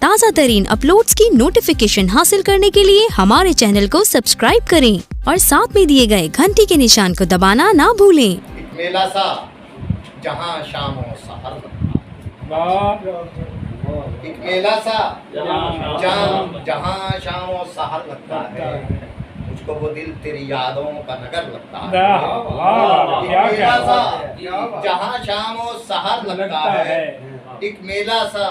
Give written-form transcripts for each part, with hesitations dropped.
ताज़ा तरीन अपलोड्स की नोटिफिकेशन हासिल करने के लिए हमारे चैनल को सब्सक्राइब करें और साथ में दिए गए घंटी के निशान को दबाना ना भूलें। एक मेला सा जहाँ शाम और सहर लगता है। एक मेला सा जहाँ शाम और सहर लगता है। मुझको वो दिल तेरी यादों का नगर लगता है। एक मेला सा जहाँ शाम और सहर लगता है। एक मेला सा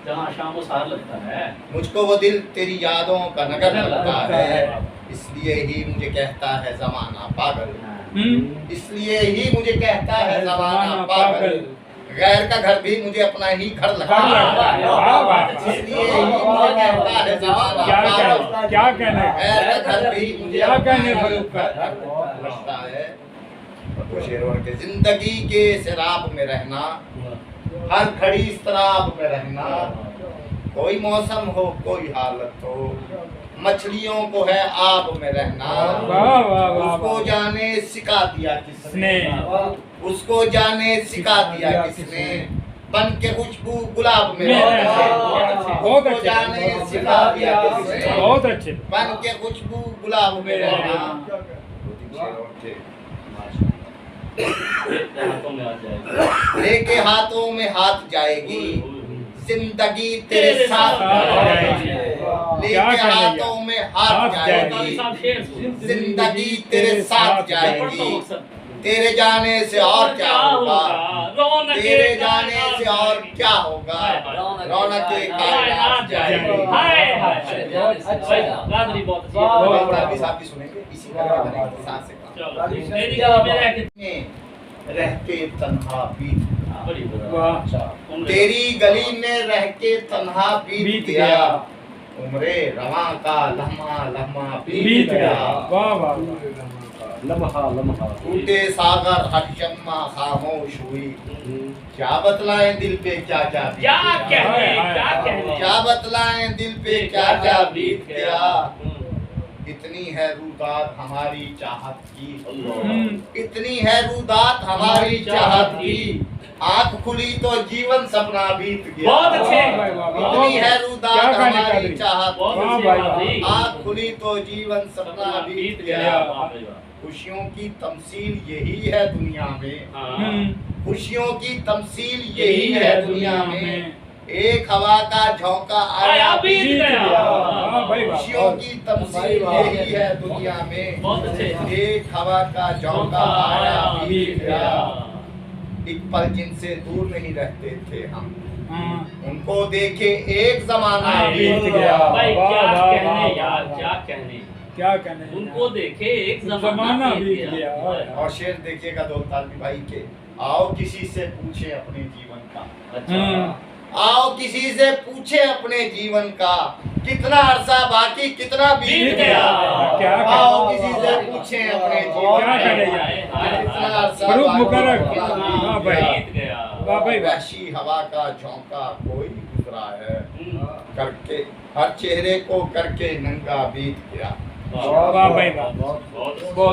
जहाँ शाम को सहर लगता है। मुझको वो दिल तेरी यादों का नगर लगता है। इसलिए ही मुझे कहता है जमाना पागल। इसलिए ही मुझे कहता है जमाना पागल। गैर का घर भी मुझे अपना ही घर लगता है। इसलिए ही मुझे कहता है जमाना पागल। क्या कहने गैर का घर भी मुझे क्या अपना कहने ही फरूक का? घर लगता है। तो शेरों के जिंदगी के शराब में रहना, हर घड़ी इस्तराब में रहना, कोई मौसम हो कोई हालत हो, मछलियों को है आब में रहना। उसको जाने सिखा दिया किसने, उसको जाने सिखा दिया किसने, बन के खुशबू गुलाब में रहना। उसको जाने सिखा दिया किसने, बहुत अच्छे। बन के खुशबू गुलाब में रहना। हाथों में आ जाएगा। लेके हाथों में हाथ जाएगी, जिंदगी तेरे साथ जाएगी। लेके हाथों में हाथ जाएगी, जिंदगी तेरे साथ जाएगी। तेरे जाने से और क्या होगा, तेरे जाने से और क्या होगा, रौनक के कायनात जाएगी। साथ ही सुनेंगे इसी तरह के साथ से रह के तन्हा बीत, तेरी गली में रह के तन्हा बीत गया। उम्रे रवा का लम्हा लम्हा बीत गया। लम्हा लम्हा टूटे सागर हर शम्मा खामोश हुई। क्या बतलाएं दिल पे क्या क्या क्या बतलाएं दिल पे क्या क्या बीत गया। इतनी है रुदात हमारी चाहत की, इतनी है रुदात हमारी चाहत की। आँख खुली तो जीवन सपना बीत गया। बहुत अच्छे। इतनी है रुदात हमारी चाहत की, वाह। आँख खुली तो जीवन सपना बीत गया। खुशियों की तमसील यही है दुनिया में, खुशियों की तमसील यही है दुनिया में। एक हवा का झोंका आया बीत गया। खुशियों की तमसील यही है दुनिया में। एक हवा का झोंका आया बीत गया। एक पल जिनसे दूर नहीं रहते थे हम, उनको देखे एक जमाना बीत गया। भाई क्या कहने यार, क्या कहने। उनको देखे एक जमाना बीत गया। और शेर देखिएगा दो तालबी भाई के, आओ किसी से पूछे अपने जीवन का। अच्छा, आओ किसी से पूछे अपने जीवन का, कितना अरसा बाकी कितना बीत गया। आओ किसी से पूछे अपने जीवन का, कितना अरसा बीत गया। वहशी हवा का झोंका कोई गुजरा है, करके हर चेहरे को करके नंगा बीत गया। वाह भाई वाह।